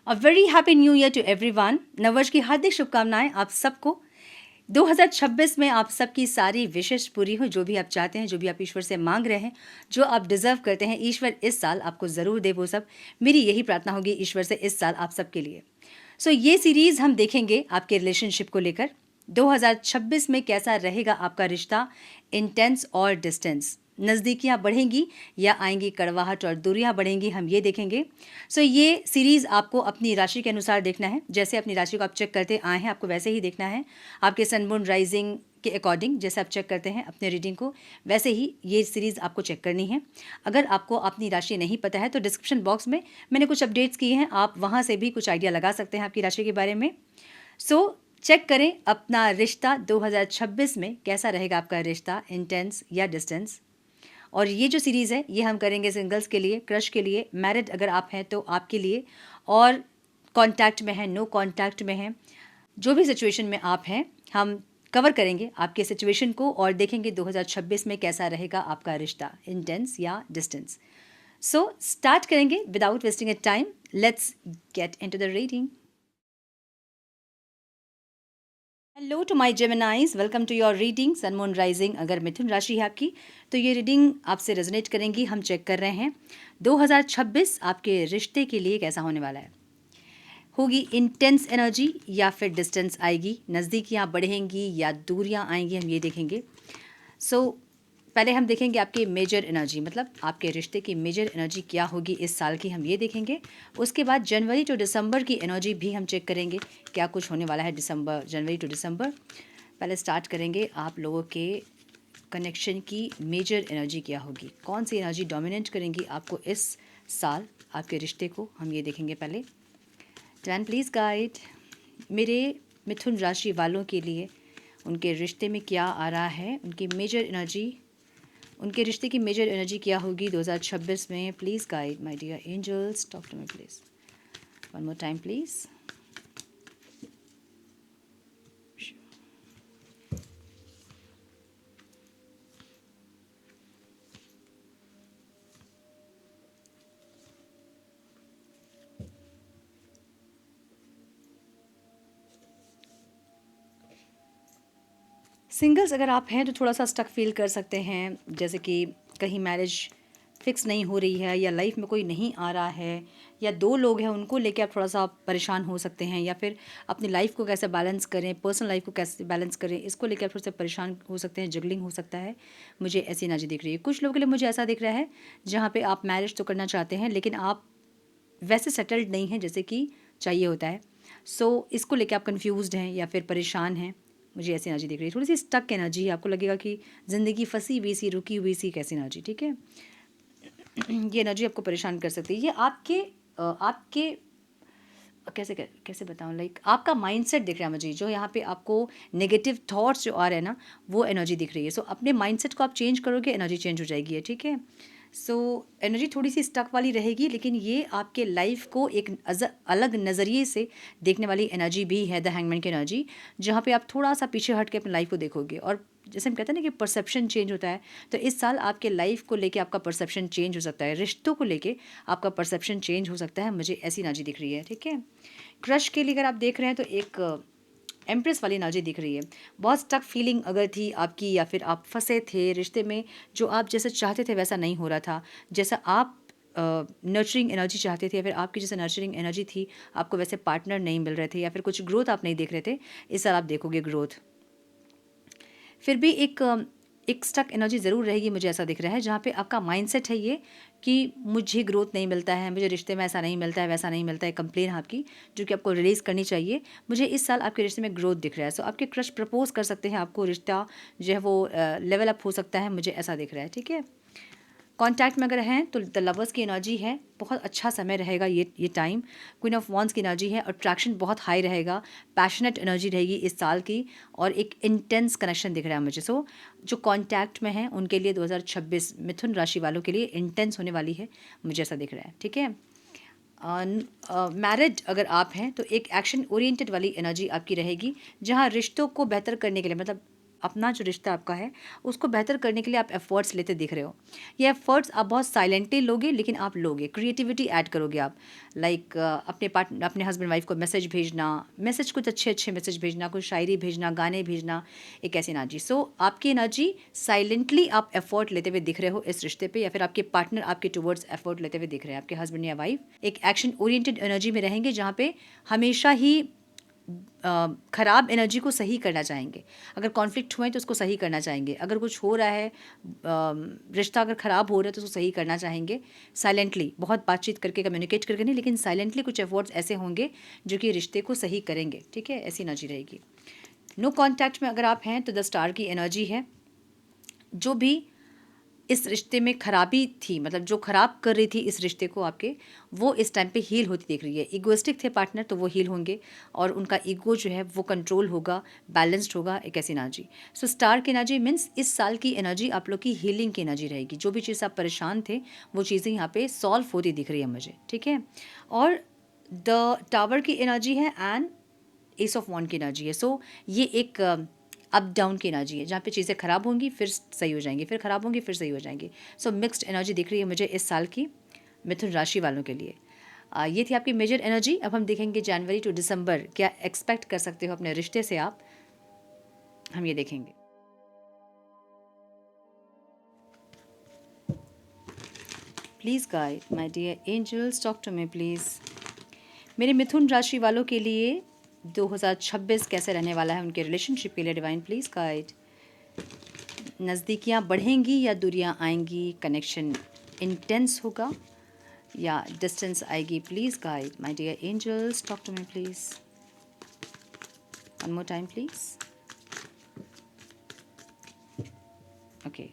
A very happy new year to everyone. नववर्ष की हार्दिक शुभकामनाएं आप सबको। 2026 में आप सबकी सारी विशेष पूरी हो। जो भी आप चाहते हैं, जो भी आप ईश्वर से मांग रहे हैं, जो आप डिजर्व करते हैं, ईश्वर इस साल आपको ज़रूर दे वो सब। मेरी यही प्रार्थना होगी ईश्वर से इस साल आप सबके लिए। ये सीरीज़ हम देखेंगे आपके रिलेशनशिप को लेकर। 2026 में कैसा रहेगा आपका रिश्ता, इंटेंस और डिस्टेंस। नज़दीकियाँ बढ़ेंगी या आएंगी कड़वाहट और दूरियाँ बढ़ेंगी, हम ये देखेंगे। ये सीरीज़ आपको अपनी राशि के अनुसार देखना है। जैसे अपनी राशि को आप चेक करते आए हैं, आपको वैसे ही देखना है। आपके सन मून राइजिंग के अकॉर्डिंग जैसे आप चेक करते हैं अपने रीडिंग को, वैसे ही ये सीरीज़ आपको चेक करनी है। अगर आपको अपनी राशि नहीं पता है तो डिस्क्रिप्शन बॉक्स में मैंने कुछ अपडेट्स किए हैं, आप वहाँ से भी कुछ आइडिया लगा सकते हैं आपकी राशि के बारे में। चेक करें अपना रिश्ता 2026 में कैसा रहेगा आपका रिश्ता, इंटेंस या डिस्टेंस। और ये जो सीरीज़ है ये हम करेंगे सिंगल्स के लिए, क्रश के लिए, मैरिड अगर आप हैं तो आपके लिए, और कांटेक्ट में है, नो कांटेक्ट में है, जो भी सिचुएशन में आप हैं हम कवर करेंगे आपके सिचुएशन को और देखेंगे 2026 में कैसा रहेगा आपका रिश्ता, इंटेंस या डिस्टेंस। स्टार्ट करेंगे without wasting a time. Let's get into the reading. Hello to my Geminis, welcome to your reading sun moon rising. अगर मिथुन राशि है आपकी तो ये रीडिंग आपसे रेजोनेट करेंगी। हम चेक कर रहे हैं 2026 आपके रिश्ते के लिए कैसा होने वाला है। होगी इंटेंस एनर्जी या फिर डिस्टेंस आएगी, नज़दीकियाँ बढ़ेंगी या दूरियाँ आएंगी, हम ये देखेंगे। पहले हम देखेंगे आपकी मेजर एनर्जी, मतलब आपके रिश्ते की मेजर एनर्जी क्या होगी इस साल की, हम ये देखेंगे। उसके बाद जनवरी टू दिसंबर की एनर्जी भी हम चेक करेंगे क्या कुछ होने वाला है जनवरी टू दिसंबर। पहले स्टार्ट करेंगे आप लोगों के कनेक्शन की मेजर एनर्जी क्या होगी, कौन सी एनर्जी डोमिनेट करेंगी आपको इस साल, आपके रिश्ते को, हम ये देखेंगे पहले। टेन प्लीज़ गाइड मेरे मिथुन राशि वालों के लिए उनके रिश्ते में क्या आ रहा है, उनकी मेजर एनर्जी, उनके रिश्ते की मेजर एनर्जी क्या होगी 2026 में। Please guide my dear angels, talk to me please, one more time please. Singles अगर आप हैं तो थोड़ा सा स्टक फील कर सकते हैं, जैसे कि कहीं मैरिज फिक्स नहीं हो रही है या लाइफ में कोई नहीं आ रहा है, या दो लोग हैं उनको लेके आप थोड़ा सा परेशान हो सकते हैं, या फिर अपनी लाइफ को कैसे बैलेंस करें, पर्सनल लाइफ को कैसे बैलेंस करें, इसको लेकर आप थोड़ा सा परेशान हो सकते हैं, जगलिंग हो सकता है। मुझे ऐसी एनर्जी दिख रही है कुछ लोगों के लिए, मुझे ऐसा दिख रहा है जहाँ पे आप मैरिज तो करना चाहते हैं लेकिन आप वैसे सेटल्ड नहीं हैं जैसे कि चाहिए होता है। इसको लेके आप कंफ्यूज्ड हैं या फिर परेशान हैं, मुझे ऐसी एनर्जी दिख रही है। थोड़ी सी स्टक एनर्जी है, आपको लगेगा कि ज़िंदगी फंसी हुई सी, रुकी हुई सी, कैसी एनर्जी, ठीक है। ये एनर्जी आपको परेशान कर सकती है। ये आपके कैसे कैसे बताऊँ, लाइक आपका माइंडसेट दिख रहा है मुझे, जो यहाँ पे आपको नेगेटिव थॉट्स जो आ रहे हैं ना, वो एनर्जी दिख रही है। अपने माइंडसेट को आप चेंज करोगे, एनर्जी चेंज हो जाएगी, ठीक है। एनर्जी थोड़ी सी स्टक वाली रहेगी, लेकिन ये आपके लाइफ को एक अलग नज़रिए से देखने वाली एनर्जी भी है, द हैंगमैन की एनर्जी, जहाँ पे आप थोड़ा सा पीछे हट के अपनी लाइफ को देखोगे। और जैसे हम कहते हैं ना कि परसेप्शन चेंज होता है, तो इस साल आपके लाइफ को लेके आपका परसेप्शन चेंज हो सकता है, रिश्तों को लेके आपका परसेप्शन चेंज हो सकता है, मुझे ऐसी एनर्जी दिख रही है, ठीक है। क्रश के लिए अगर आप देख रहे हैं तो एक एम्प्रेस वाली एनर्जी दिख रही है। बहुत स्टक फीलिंग अगर थी आपकी, या फिर आप फंसे थे रिश्ते में, जो आप जैसे चाहते थे वैसा नहीं हो रहा था, जैसा आप नर्चरिंग एनर्जी चाहते थे, या फिर आपकी जैसे नर्चरिंग एनर्जी थी, आपको वैसे पार्टनर नहीं मिल रहे थे, या फिर कुछ ग्रोथ आप नहीं देख रहे थे, इस साल आप देखोगे ग्रोथ। फिर भी एक स्टक एनर्जी ज़रूर रहेगी, मुझे ऐसा दिख रहा है, जहाँ पे आपका माइंडसेट है ये कि मुझे ग्रोथ नहीं मिलता है, मुझे रिश्ते में ऐसा नहीं मिलता है, वैसा नहीं मिलता है, कंप्लेन आपकी जो कि आपको रिलीज़ करनी चाहिए। मुझे इस साल आपके रिश्ते में ग्रोथ दिख रहा है। आपके क्रश प्रपोज कर सकते हैं आपको, रिश्ता जो है वो लेवल अप हो सकता है, मुझे ऐसा दिख रहा है, ठीक है। कांटेक्ट में अगर हैं तो द लवर्स की एनर्जी है, बहुत अच्छा समय रहेगा ये टाइम। क्वीन ऑफ वॉन्ड्स की एनर्जी है, अट्रैक्शन बहुत हाई रहेगा, पैशनेट एनर्जी रहेगी इस साल की, और एक इंटेंस कनेक्शन दिख रहा है मुझे। जो कांटेक्ट में हैं उनके लिए 2026 मिथुन राशि वालों के लिए इंटेंस होने वाली है, मुझे ऐसा दिख रहा है, ठीक है। मैरिड अगर आप हैं तो एक एक्शन ओरिएंटेड वाली एनर्जी आपकी रहेगी, जहाँ रिश्तों को बेहतर करने के लिए, मतलब अपना जो रिश्ता आपका है उसको बेहतर करने के लिए आप एफ़र्ट्स लेते दिख रहे हो। ये एफ़र्ट्स आप बहुत साइलेंटली लोगे, लेकिन आप लोगे, क्रिएटिविटी ऐड करोगे आप। लाइक अपने हस्बैंड वाइफ को मैसेज भेजना, मैसेज कुछ अच्छे अच्छे मैसेज भेजना, कुछ शायरी भेजना, गाने भेजना, एक ऐसी एनर्जी। सो आपकी एनर्जी साइलेंटली आप एफ़र्ट लेते हुए दिख रहे हो इस रिश्ते पे, या फिर आपके पार्टनर आपके टुवर्ड्स एफ़र्ट लेते हुए दिख रहे हैं। आपके हस्बैंड या वाइफ एक एक्शन ओरिएंटेड एनर्जी में रहेंगे, जहाँ पे हमेशा ही ख़राब एनर्जी को सही करना चाहेंगे। अगर कॉन्फ्लिक्ट हुए तो उसको सही करना चाहेंगे, अगर कुछ हो रहा है, रिश्ता अगर ख़राब हो रहा है तो उसको सही करना चाहेंगे साइलेंटली, बहुत बातचीत करके, कम्युनिकेट करके नहीं, लेकिन साइलेंटली कुछ एफर्ट्स ऐसे होंगे जो कि रिश्ते को सही करेंगे। ठीक है, ऐसी एनर्जी रहेगी। नो कॉन्टैक्ट में अगर आप हैं तो द स्टार की एनर्जी है। जो भी इस रिश्ते में खराबी थी, मतलब जो ख़राब कर रही थी इस रिश्ते को आपके, वो इस टाइम पे हील होती दिख रही है। इगोइस्टिक थे पार्टनर तो वो हील होंगे, और उनका ईगो जो है वो कंट्रोल होगा, बैलेंस्ड होगा, एक ऐसी एनर्जी। सो स्टार की एनर्जी मीन्स इस साल की एनर्जी आप लोग की हीलिंग की एनर्जी रहेगी। जो भी चीज़ आप परेशान थे वो चीज़ें यहाँ पे सॉल्व होती दिख रही है मुझे। ठीक है, और द टावर की एनर्जी है एंड एस ऑफ वॉन्ड की एनर्जी है। सो ये एक अप डाउन की एनर्जी है, जहाँ पे चीज़ें ख़राब होंगी फिर सही हो जाएंगी, फिर ख़राब होंगी फिर सही हो जाएंगी। सो मिक्स्ड एनर्जी दिख रही है मुझे इस साल की मिथुन राशि वालों के लिए। ये थी आपकी मेजर एनर्जी। अब हम देखेंगे जनवरी टू दिसंबर क्या एक्सपेक्ट कर सकते हो अपने रिश्ते से आप, हम ये देखेंगे। Please guide my dear angels, talk to me please. मेरे मिथुन राशि वालों के लिए 2026 कैसे रहने वाला है उनके रिलेशनशिप के लिए, डिवाइन प्लीज़ गाइड। नज़दीकियाँ बढ़ेंगी या दूरियाँ आएंगी, कनेक्शन इंटेंस होगा या डिस्टेंस आएगी, please guide my dear angels, talk to me please. One more time please. Okay,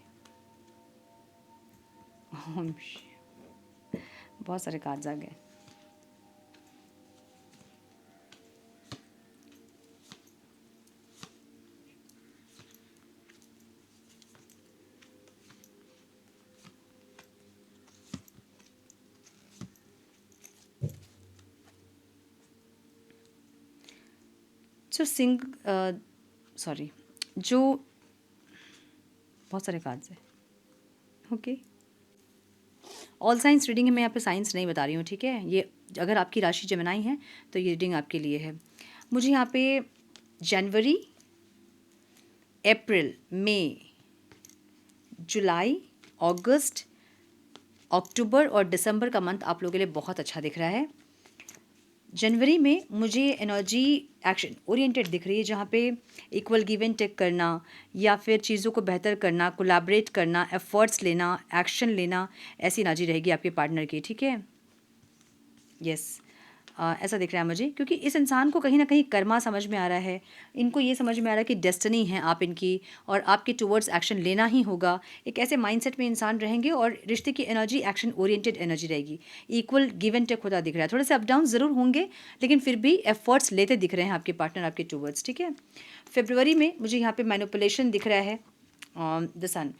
बहुत सारे कार्ड्स आ गए। जो सॉरी, जो बहुत सारे कार्ड्स हैं। ओके, ऑल साइंस रीडिंग है, मैं यहाँ पे साइंस नहीं बता रही हूँ। ठीक है, ये अगर आपकी राशि जेमिनी है तो ये रीडिंग आपके लिए है। मुझे यहाँ पे जनवरी, अप्रैल, मई, जुलाई, अगस्त, अक्टूबर और दिसंबर का मंथ आप लोगों के लिए बहुत अच्छा दिख रहा है। जनवरी में मुझे एनर्जी एक्शन ओरिएंटेड दिख रही है, जहाँ पे इक्वल गिव एंड टेक करना, या फिर चीज़ों को बेहतर करना, कोलैबोरेट करना, एफर्ट्स लेना, एक्शन लेना, ऐसी एनर्जी रहेगी आपके पार्टनर की। ठीक है, यस, ऐसा दिख रहा है मुझे, क्योंकि इस इंसान को कहीं ना कहीं कर्मा समझ में आ रहा है। इनको ये समझ में आ रहा है कि डेस्टिनी है आप इनकी, और आपके टुवर्ड्स एक्शन लेना ही होगा। एक ऐसे माइंडसेट में इंसान रहेंगे, और रिश्ते की एनर्जी एक्शन ओरिएंटेड एनर्जी रहेगी। इक्वल गिव एंड टेक होता दिख रहा है। थोड़े से अप डाउन ज़रूर होंगे, लेकिन फिर भी एफर्ट्स लेते दिख रहे हैं आपके पार्टनर आपके टुवर्ड्स। ठीक है, फरवरी में मुझे यहाँ पे मैनिपुलेशन दिख रहा है, द सन।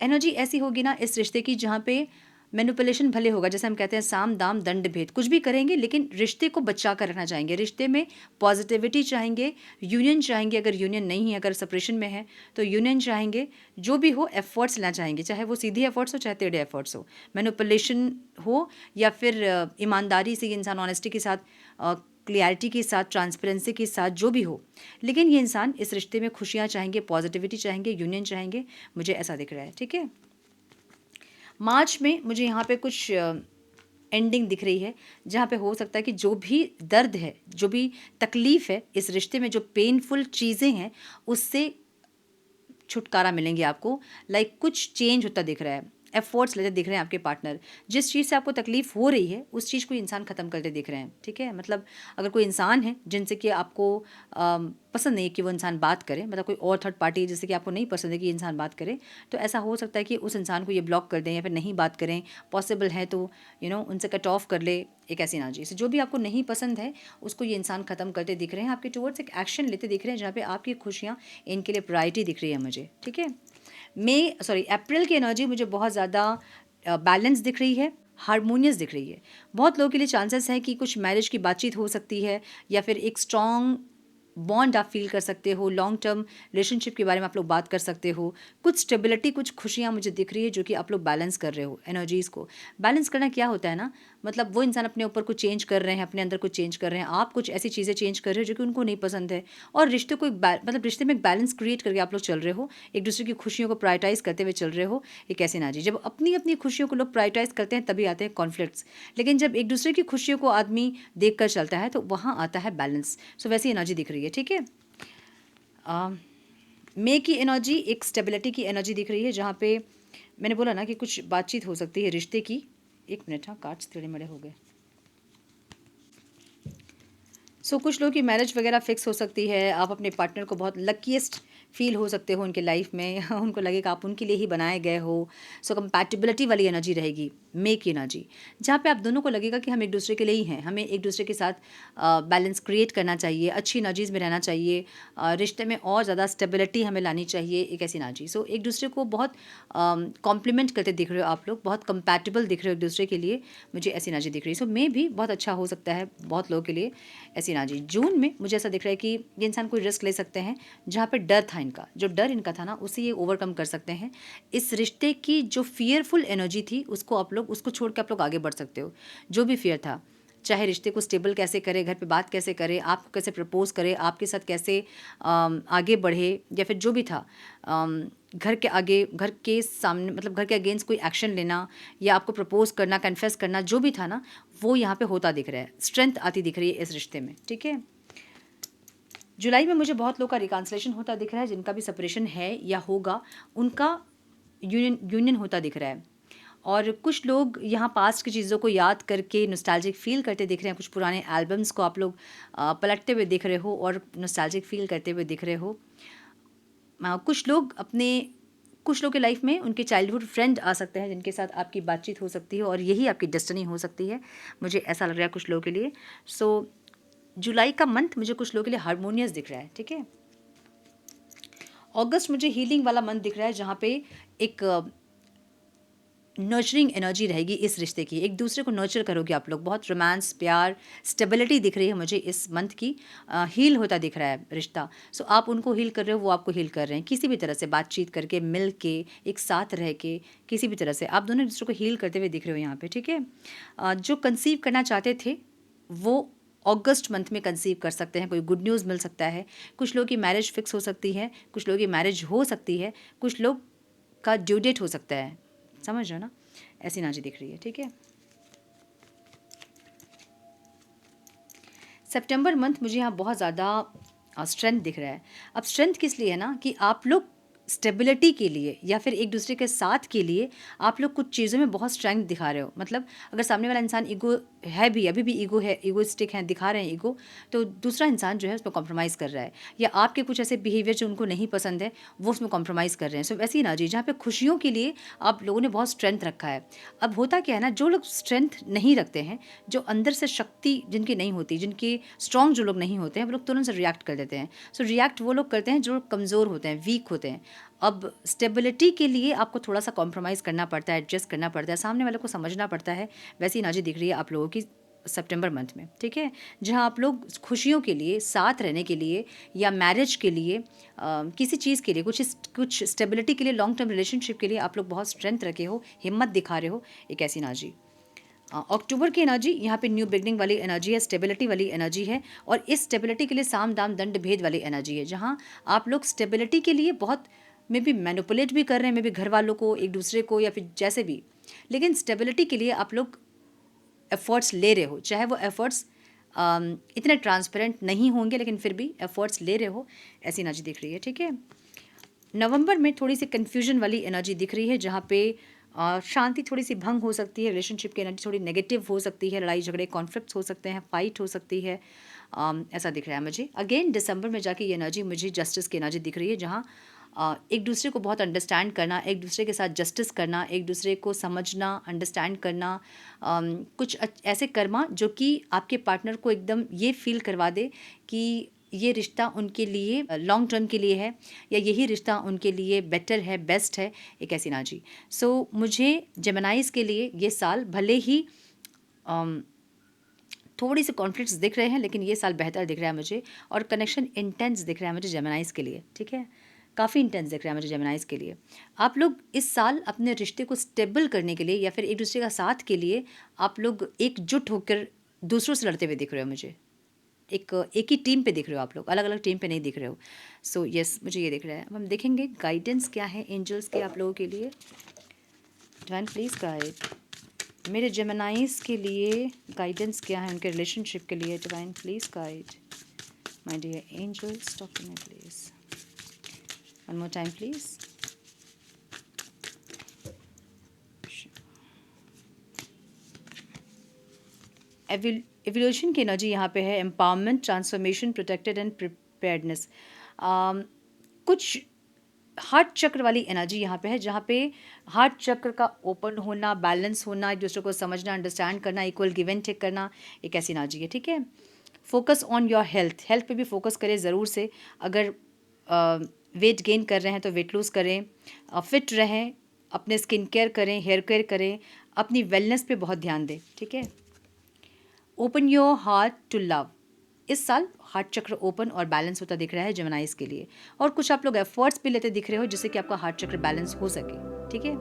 एनर्जी ऐसी होगी ना इस रिश्ते की, जहाँ पे मैनिपुलेशन भले होगा, जैसे हम कहते हैं साम दाम दंड भेद, कुछ भी करेंगे लेकिन रिश्ते को बचा कर रखना चाहेंगे, रिश्ते में पॉजिटिविटी चाहेंगे, यूनियन चाहेंगे। अगर यूनियन नहीं है, अगर सेपरेशन में है तो यूनियन चाहेंगे। जो भी हो एफर्ट्स लेना चाहेंगे, चाहे वो सीधे एफर्ट्स हो चाहे टेढ़े एफर्ट्स हो, मैनिपुलेशन हो या फिर ईमानदारी से इंसान ऑनेस्टी के साथ, क्लियरिटी के साथ, ट्रांसपेरेंसी के साथ, जो भी हो। लेकिन ये इंसान इस रिश्ते में खुशियाँ चाहेंगे, पॉजिटिविटी चाहेंगे, यूनियन चाहेंगे, मुझे ऐसा दिख रहा है। ठीक है, मार्च में मुझे यहाँ पे कुछ एंडिंग दिख रही है, जहाँ पे हो सकता है कि जो भी दर्द है, जो भी तकलीफ़ है इस रिश्ते में, जो पेनफुल चीज़ें हैं, उससे छुटकारा मिलेंगे आपको। लाइक कुछ चेंज होता दिख रहा है, एफर्ट्स लेते दिख रहे हैं आपके पार्टनर। जिस चीज़ से आपको तकलीफ़ हो रही है उस चीज़ को इंसान ख़त्म करते दिख रहे हैं। ठीक है, मतलब अगर कोई इंसान है जिनसे कि आपको पसंद नहीं है कि वो इंसान बात करे, मतलब कोई और थर्ड पार्टी जैसे कि आपको नहीं पसंद है कि इंसान बात करे, तो ऐसा हो सकता है कि उस इंसान को ये ब्लॉक कर दें या फिर नहीं बात करें। पॉसिबल है तो उनसे कट ऑफ कर ले, एक ऐसी एनर्जी से। जो भी आपको नहीं पसंद है उसको ये इंसान ख़त्म करते दिख रहे हैं, आपके टुवर्ड्स एक एक्शन लेते दिख रहे हैं, जहाँ पे आपकी खुशियाँ इनके लिए प्रायोरिटी दिख रही है मुझे। ठीक है, अप्रैल की एनर्जी मुझे बहुत ज़्यादा बैलेंस दिख रही है, हारमोनियस दिख रही है। बहुत लोगों के लिए चांसेस हैं कि कुछ मैरिज की बातचीत हो सकती है, या फिर एक स्ट्रॉन्ग बॉन्ड आप फील कर सकते हो, लॉन्ग टर्म रिलेशनशिप के बारे में आप लोग बात कर सकते हो। कुछ स्टेबिलिटी, कुछ खुशियाँ मुझे दिख रही है जो कि आप लोग बैलेंस कर रहे हो। एनर्जीज़ को बैलेंस करना क्या होता है ना, मतलब वो इंसान अपने ऊपर कुछ चेंज कर रहे हैं, अपने अंदर कुछ चेंज कर रहे हैं, आप कुछ ऐसी चीज़ें चेंज कर रहे हो जो कि उनको नहीं पसंद है, और रिश्ते को मतलब रिश्ते में एक बैलेंस क्रिएट करके आप लोग चल रहे हो, एक दूसरे की खुशियों को प्रायोरिटाइज करते हुए चल रहे हो। एक ऐसी एनर्जी, जब अपनी अपनी खुशियों को लोग प्रायोरिटाइज करते हैं तभी आते हैं कॉन्फ्लिक्ट्स, लेकिन जब एक दूसरे की खुशियों को आदमी देख कर चलता है तो वहाँ आता है बैलेंस। सो वैसी एनर्जी दिख रही है, ठीक है। मे की एनर्जी एक स्टेबिलिटी की एनर्जी दिख रही है, जहाँ पे मैंने बोला ना कि कुछ बातचीत हो सकती है रिश्ते की। एक मिनट, हाँ कार्ड्स टेढ़े मेढ़े हो गए। सो कुछ लोगों की मैरिज वगैरह फिक्स हो सकती है, आप अपने पार्टनर को बहुत लकीएस्ट फील हो सकते हो उनके लाइफ में उनको लगेगा आप उनके लिए ही बनाए गए हो। सो कंपैटिबिलिटी वाली एनर्जी रहेगी मे की एनर्जी, जहाँ पे आप दोनों को लगेगा कि हम एक दूसरे के लिए ही हैं, हमें एक दूसरे के साथ बैलेंस क्रिएट करना चाहिए, अच्छी एनर्जीज में रहना चाहिए, रिश्ते में और ज़्यादा स्टेबिलिटी हमें लानी चाहिए, एक ऐसी एनर्जी। सो एक दूसरे को बहुत कॉम्प्लीमेंट करते दिख रहे हो आप लोग, बहुत कंपैटिबल दिख रहे हो एक दूसरे के लिए, मुझे ऐसी एनर्जी दिख रही है। सो मे भी बहुत अच्छा हो सकता है बहुत लोगों के लिए, ऐसी एनर्जी। जून में मुझे ऐसा दिख रहा है कि ये इंसान कोई रिस्क ले सकते हैं, जहाँ पे डर था इनका, जो डर इनका था ना उसे ये ओवरकम कर सकते हैं। इस रिश्ते की जो फियरफुल एनर्जी थी उसको आप लोग, उसको छोड़ के आप लोग आगे बढ़ सकते हो। जो भी फियर था, चाहे रिश्ते को स्टेबल कैसे करे, घर पे बात कैसे करे, आपको कैसे प्रपोज करे, आपके साथ कैसे आगे बढ़े, या फिर जो भी था, घर के आगे, घर के सामने, मतलब घर के अगेंस्ट कोई एक्शन लेना या आपको प्रपोज करना, कन्फेस करना, जो भी था ना वो यहाँ पे होता दिख रहा है। स्ट्रेंथ आती दिख रही है इस रिश्ते में, ठीक है। जुलाई में मुझे बहुत लोग का रिकॉन्सिलेशन होता दिख रहा है, जिनका भी सेपरेशन है या होगा उनका यूनियन होता दिख रहा है। और कुछ लोग यहाँ पास्ट की चीज़ों को याद करके नॉस्टैल्जिक फील करते दिख रहे हैं। कुछ पुराने एल्बम्स को आप लोग पलटते हुए दिख रहे हो और नॉस्टैल्जिक फील करते हुए दिख रहे हो। कुछ लोग अपने, कुछ लोग के लाइफ में उनके चाइल्डहुड फ्रेंड आ सकते हैं जिनके साथ आपकी बातचीत हो सकती है और यही आपकी डेस्टिनी हो सकती है, मुझे ऐसा लग रहा है कुछ लोगों के लिए। सो जुलाई का मंथ मुझे कुछ लोगों के लिए हारमोनियस दिख रहा है, ठीक है। अगस्त मुझे हीलिंग वाला मंथ दिख रहा है, जहाँ पे एक नर्चरिंग एनर्जी रहेगी इस रिश्ते की, एक दूसरे को नर्चर करोगे आप लोग, बहुत रोमांस, प्यार, स्टेबिलिटी दिख रही है मुझे इस मंथ की। हील होता दिख रहा है रिश्ता। सो आप उनको हील कर रहे हो, वो आपको हील कर रहे हैं, किसी भी तरह से बातचीत करके, मिल के, एक साथ रह के, किसी भी तरह से आप दोनों एक दूसरे को हील करते हुए दिख रहे हो यहाँ पे, ठीक है। जो कंसीव करना चाहते थे वो अगस्त मंथ में कंसीव कर सकते हैं, कोई गुड न्यूज़ मिल सकता है। कुछ लोगों की मैरिज फिक्स हो सकती है, कुछ लोगों की मैरिज हो सकती है, कुछ लोग का ड्यू डेट हो सकता है, समझ रहे हो ना, ऐसी एनर्जी दिख रही है, ठीक है। सितंबर मंथ मुझे यहाँ बहुत ज़्यादा स्ट्रेंथ दिख रहा है। अब स्ट्रेंथ किस लिए है ना, कि आप लोग स्टेबिलिटी के लिए या फिर एक दूसरे के साथ के लिए आप लोग कुछ चीज़ों में बहुत स्ट्रेंथ दिखा रहे हो। मतलब अगर सामने वाला इंसान ईगो है भी, अभी भी ईगो है, ईगोइस्टिक है, दिखा रहे हैं ईगो, तो दूसरा इंसान जो है उसमें कॉम्प्रोमाइज़ कर रहा है, या आपके कुछ ऐसे बिहेवियर जो उनको नहीं पसंद है वो उसमें कॉम्प्रोमाइज़ कर रहे हैं। सो वैसी एनर्जी जहाँ पे खुशियों के लिए आप लोगों ने बहुत स्ट्रेंथ रखा है। अब होता क्या है ना, जो लोग स्ट्रेंथ नहीं रखते हैं, जो अंदर से शक्ति जिनकी नहीं होती, जिनके स्ट्रॉन्ग जो लोग नहीं होते हैं, वो लोग तुरंत से रिएक्ट कर देते हैं। सो रिएक्ट वो लोग करते हैं जो कमज़ोर होते हैं, वीक होते हैं। अब स्टेबिलिटी के लिए आपको थोड़ा सा कॉम्प्रोमाइज़ करना पड़ता है, एडजस्ट करना पड़ता है, सामने वाले को समझना पड़ता है। वैसी एनर्जी दिख रही है आप लोगों की सितंबर मंथ में, ठीक है। जहां आप लोग खुशियों के लिए, साथ रहने के लिए, या मैरिज के लिए, किसी चीज़ के लिए, कुछ स्टेबिलिटी के लिए, लॉन्ग टर्म रिलेशनशिप के लिए आप लोग बहुत स्ट्रेंथ रखे हो, हिम्मत दिखा रहे हो, एक ऐसी एनर्जी। अक्टूबर की एनर्जी यहाँ पे न्यू बिगनिंग वाली एनर्जी है, स्टेबिलिटी वाली एनर्जी है, और इस स्टेबिलिटी के लिए साम दाम दंड भेद वाली एनर्जी है, जहाँ आप लोग स्टेबिलिटी के लिए बहुत मे बी मैनिपुलेट भी कर रहे हैं, मे बी घर वालों को, एक दूसरे को, या फिर जैसे भी, लेकिन स्टेबिलिटी के लिए आप लोग एफर्ट्स ले रहे हो, चाहे वो एफर्ट्स इतने ट्रांसपेरेंट नहीं होंगे, लेकिन फिर भी एफर्ट्स ले रहे हो, ऐसी एनर्जी दिख रही है, ठीक है। नवंबर में थोड़ी सी कन्फ्यूजन वाली एनर्जी दिख रही है, जहाँ पे शांति थोड़ी सी भंग हो सकती है, रिलेशनशिप की एनर्जी थोड़ी नेगेटिव हो सकती है, लड़ाई झगड़े, कॉन्फ्लिक्ट्स हो सकते हैं, फाइट हो सकती है, ऐसा दिख रहा है मुझे। अगेन दिसंबर में जाके ये एनर्जी मुझे जस्टिस की एनर्जी दिख रही है, जहाँ एक दूसरे को बहुत अंडरस्टैंड करना, एक दूसरे के साथ जस्टिस करना, एक दूसरे को समझना, अंडरस्टैंड करना, कुछ ऐसे कर्मा जो कि आपके पार्टनर को एकदम ये फील करवा दे कि ये रिश्ता उनके लिए लॉन्ग टर्म के लिए है, या यही रिश्ता उनके लिए बेटर है, बेस्ट है, एक ऐसी एनर्जी। सो मुझे जेमिनाइज के लिए ये साल भले ही थोड़ी सी कॉन्फ्लिक्ट्स दिख रहे हैं, लेकिन ये साल बेहतर दिख रहा है मुझे, और कनेक्शन इंटेंस दिख रहा है मुझे जेमिनाइज के लिए, ठीक है, काफ़ी इंटेंस दिख रहा है मुझे जेमिनाइज के लिए। आप लोग इस साल अपने रिश्ते को स्टेबल करने के लिए या फिर एक दूसरे का साथ के लिए आप लोग एकजुट होकर दूसरों से लड़ते हुए दिख रहे हो मुझे। एक ही टीम पे दिख रहे हो आप लोग, अलग अलग टीम पे नहीं दिख रहे हो। सो यस, मुझे ये दिख रहा है। अब हम देखेंगे गाइडेंस क्या है एंजल्स के आप लोगों के लिए। डिवाइन प्लीज़ गाइड मेरे जेमिनाइज के लिए, गाइडेंस क्या है उनके रिलेशनशिप के लिए। Divine please guide my dear angels, talk to me please, one more time please. Evolution की एनर्जी यहाँ पे है, empowerment, transformation, protected and preparedness. कुछ हार्ट चक्र वाली एनर्जी यहाँ पे है, जहाँ पे हार्ट चक्र का ओपन होना, बैलेंस होना, एक दूसरे को समझना, अंडरस्टैंड करना, इक्वल गिव एंड टेक करना, एक ऐसी एनर्जी है, ठीक है। Focus on your health, health पे भी फोकस करें ज़रूर से। अगर वेट गेन कर रहे हैं तो वेट लूज़ करें, फिट रहें, अपने स्किन केयर करें, हेयर केयर करें, अपनी वेलनेस पे बहुत ध्यान दें, ठीक है। Open your heart to love, इस साल हार्ट चक्र ओपन और बैलेंस होता दिख रहा है जेमिनाइज के लिए, और कुछ आप लोग एफर्ट्स भी लेते दिख रहे हो जिससे कि आपका हार्ट चक्र बैलेंस हो सके, ठीक है।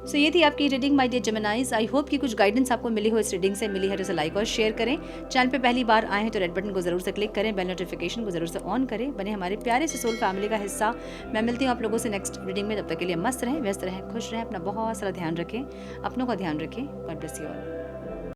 सो ये थी आपकी reading my dear Geminis. I hope कि कुछ गाइडेंस आपको मिली हो, इस रीडिंग से मिली है तो इसे लाइक और शेयर करें। चैनल पे पहली बार आए हैं तो रेड बटन को जरूर से क्लिक करें, बेल नोटिफिकेशन को जरूर से ऑन करें, बने हमारे प्यारे से सोल फैमिली का हिस्सा। मैं मिलती हूँ आप लोगों से नेक्स्ट रीडिंग में, तब तक के लिए मस्त रहें, व्यस्त रहें, खुश रहें, अपना बहुत सारा ध्यान रखें, अपनों का ध्यान रखें। God bless you all.